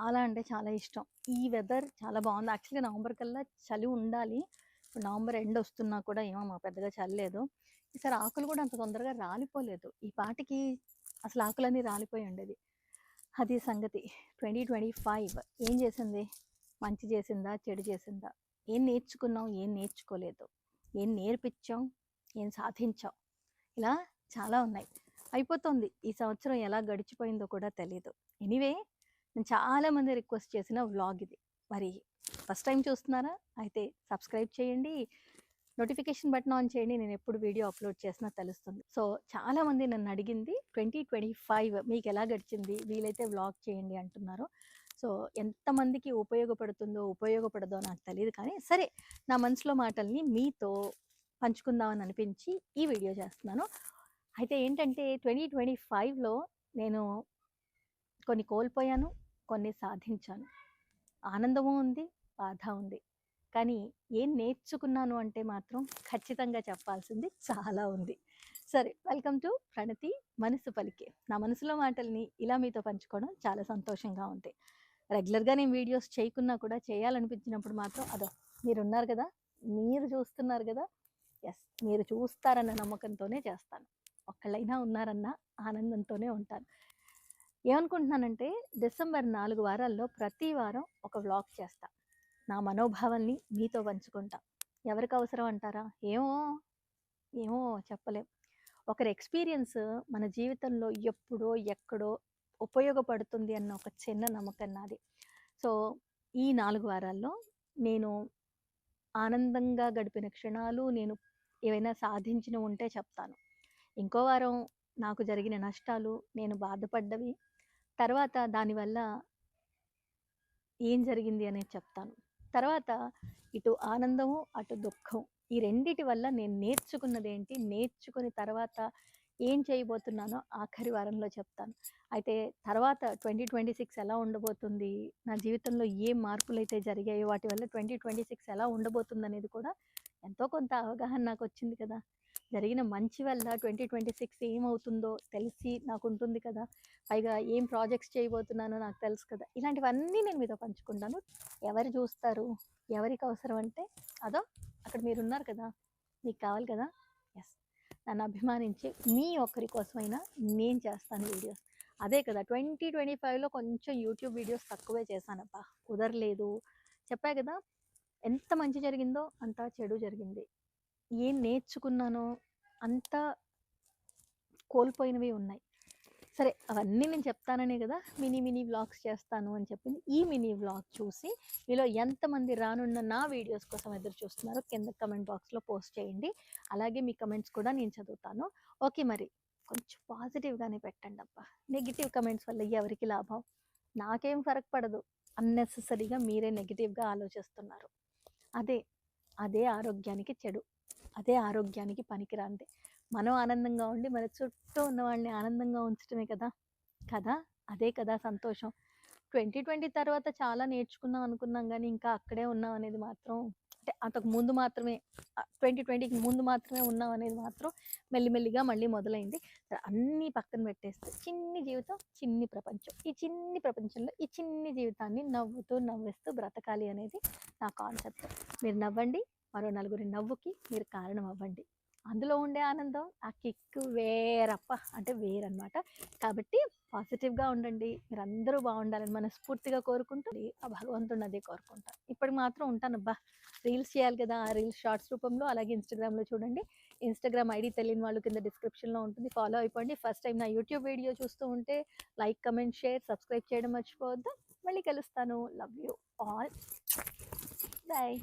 చాలా అంటే చాలా ఇష్టం. ఈ వెదర్ చాలా బాగుంది. యాక్చువల్‌గా నవంబర్ కల్లా చలి ఉండాలి. ఇప్పుడు నవంబర్ ఎండ్ వస్తున్నా కూడా ఏమో మాకు పెద్దగా చలి లేదు. ఈసారి ఆకులు కూడా అంత తొందరగా రాలిపోలేదు. ఈ పాటికి అసలు ఆకులన్నీ రాలిపోయి ఉండేది. అది సంగతి. 2025 ఏం చేసింది? మంచి చేసిందా? చెడు చేసిందా? ఏం నేర్చుకున్నాం? ఏం నేర్చుకోలేదు? ఏం నేర్పించాం? ఏం సాధించాం? ఇలా చాలా ఉన్నాయి. అయిపోతుంది. ఈ సంవత్సరం ఎలా గడిచిపోయిందో కూడా తెలీదు. ఎనీవే నేను చాలామంది రిక్వెస్ట్ చేసిన వ్లాగ్ ఇది. మరి ఫస్ట్ టైం చూస్తున్నారా? అయితే సబ్స్క్రైబ్ చేయండి. నోటిఫికేషన్ బటన్ ఆన్ చేయండి. నేను ఎప్పుడు వీడియో అప్లోడ్ చేసినా తెలుస్తుంది. సో చాలామంది నన్ను అడిగింది 2025 మీకు ఎలా గడిచింది? వీలైతే వ్లాగ్ చేయండి అంటున్నారు. సో ఎంతమందికి ఉపయోగపడుతుందో ఉపయోగపడదో నాకు తెలియదు, కానీ సరే నా మనసులో మాటల్ని మీతో పంచుకుందామని అనిపించి ఈ వీడియో చేస్తున్నాను. అయితే ఏంటంటే 2025లో నేను కొన్ని కోల్పోయాను, కొన్ని సాధించాను. ఆనందము ఉంది, బాధ ఉంది. కానీ ఏం నేర్చుకున్నాను అంటే మాత్రం ఖచ్చితంగా చెప్పాల్సింది చాలా ఉంది. సరే, వెల్కమ్ టు ప్రణతి మనసు పలికే. నా మనసులో మాటల్ని ఇలా మీతో పంచుకోవడం చాలా సంతోషంగా ఉంది. రెగ్యులర్గా నేను వీడియోస్ చేయకున్నా కూడా చేయాలనిపించినప్పుడు మాత్రం అదో మీరున్నారు కదా, మీరు చూస్తున్నారు కదా, ఎస్ మీరు చూస్తారన్న నమ్మకంతోనే చేస్తాను. ఒక్కళ్ళైనా ఉన్నారన్న ఆనందంతోనే ఉంటాను. ఏమనుకుంటున్నానంటే డిసెంబర్ 4 వారాల్లో ప్రతి వారం ఒక వ్లాగ్ చేస్తా. నా మనోభావాల్ని మీతో పంచుకుంటా. ఎవరికి అవసరం అంటారా? ఏమో ఏమో చెప్పలేం. ఒకరి ఎక్స్పీరియన్స్ మన జీవితంలో ఎప్పుడో ఎక్కడో ఉపయోగపడుతుంది అన్న ఒక చిన్న నమ్మకం నాది. సో ఈ 4 వారాల్లో నేను ఆనందంగా గడిపిన క్షణాలు, నేను ఏవైనా సాధించినవి ఉంటే చెప్తాను. ఇంకో వారం నాకు జరిగిన నష్టాలు, నేను బాధపడ్డవి, తర్వాత దానివల్ల ఏం జరిగింది అనేది చెప్తాను. తర్వాత ఇటు ఆనందము, అటు దుఃఖం, ఈ రెండిటి వల్ల నేను నేర్చుకున్నదేంటి, నేర్చుకుని తర్వాత ఏం చేయబోతున్నానో ఆఖరి వారంలో చెప్తాను. అయితే తర్వాత 2026 ఎలా ఉండబోతుంది, నా జీవితంలో ఏ మార్పులైతే జరిగాయో వాటి వల్ల 2026 ఎలా ఉండబోతుంది అనేది కూడా ఎంతో కొంత అవగాహన నాకు వచ్చింది కదా. జరిగిన మంచి వల్ల 2026 ఏమవుతుందో తెలిసి నాకు ఉంటుంది కదా. పైగా ఏం ప్రాజెక్ట్స్ చేయబోతున్నానో నాకు తెలుసు కదా. ఇలాంటివన్నీ నేను మీతో పంచుకుంటాను. ఎవరు చూస్తారు, ఎవరికి అవసరం అంటే అదో అక్కడ మీరున్నారు కదా, మీకు కావాలి కదా. ఎస్, నన్ను అభిమానించి మీ ఒక్కరి కోసమైనా నేను చేస్తాను వీడియోస్. అదే కదా 2025లో కొంచెం యూట్యూబ్ వీడియోస్ తక్కువే చేశానబ్బా, కుదరలేదు. చెప్పా కదా, ఎంత మంచి జరిగిందో అంత చెడు జరిగింది. ఏం నేర్చుకున్నానో అంతా కోల్పోయినవి ఉన్నాయి. సరే, అవన్నీ నేను చెప్తాననే కదా మినీ వ్లాగ్స్ చేస్తాను అని చెప్పింది. ఈ మినీ వ్లాగ్ చూసి మీలో ఎంతమంది రానున్న నా వీడియోస్ కోసం ఎదురు చూస్తున్నారో కింద కమెంట్ బాక్స్లో పోస్ట్ చేయండి. అలాగే మీ కమెంట్స్ కూడా నేను చదువుతాను. ఓకే, మరి కొంచెం పాజిటివ్గానే పెట్టండి అబ్బా. నెగిటివ్ కమెంట్స్ వల్ల ఎవరికి లాభం? నాకేం ఫరక్ పడదు. అన్నెసెసరీగా మీరే నెగిటివ్గా ఆలోచిస్తున్నారు. అదే ఆరోగ్యానికి చెడు, అదే ఆరోగ్యానికి పనికిరాంది. మనం ఆనందంగా ఉండి మన చుట్టూ ఉన్న వాళ్ళని ఆనందంగా ఉంచడమే కదా. అదే కదా సంతోషం. 2020 తర్వాత చాలా నేర్చుకున్నాం అనుకున్నాం, కానీ ఇంకా అక్కడే ఉన్నాం అనేది మాత్రం, అంటే అంతకు ముందు మాత్రమే 2020కి ముందు మాత్రమే ఉన్నాం అనేది మాత్రం మెల్లిమెల్లిగా మళ్ళీ మొదలైంది. అన్నీ పక్కన పెట్టేస్తే చిన్ని జీవితం, చిన్ని ప్రపంచం. ఈ చిన్ని ప్రపంచంలో ఈ చిన్ని జీవితాన్ని నవ్వుతూ నవ్విస్తూ బ్రతకాలి అనేది నా కాన్సెప్ట్. మీరు నవ్వండి, మరో నలుగురి నవ్వుకి మీరు కారణం అవ్వండి. అందులో ఉండే ఆనందం, ఆ కిక్ వేరప్ప, అంటే వేరనమాట. కాబట్టి పాజిటివ్గా ఉండండి. మీరు అందరూ బాగుండాలని మనస్ఫూర్తిగా కోరుకుంటూ ఆ భగవంతుడిని అదే కోరుకుంటా. ఇప్పటికి మాత్రం ఉంటానబ్బా, రీల్స్ చేయాలి కదా. ఆ రీల్స్ షార్ట్స్ రూపంలో, అలాగే ఇన్స్టాగ్రామ్లో చూడండి. ఇన్స్టాగ్రామ్ ఐడి తెలియని వాళ్ళు కింద డిస్క్రిప్షన్లో ఉంటుంది, ఫాలో అయిపోండి. ఫస్ట్ టైం నా యూట్యూబ్ వీడియో చూస్తూ ఉంటే లైక్, కమెంట్, షేర్, సబ్స్క్రైబ్ చేయడం మర్చిపోవద్దు. మళ్ళీ కలుస్తాను. Love you all. బాయ్.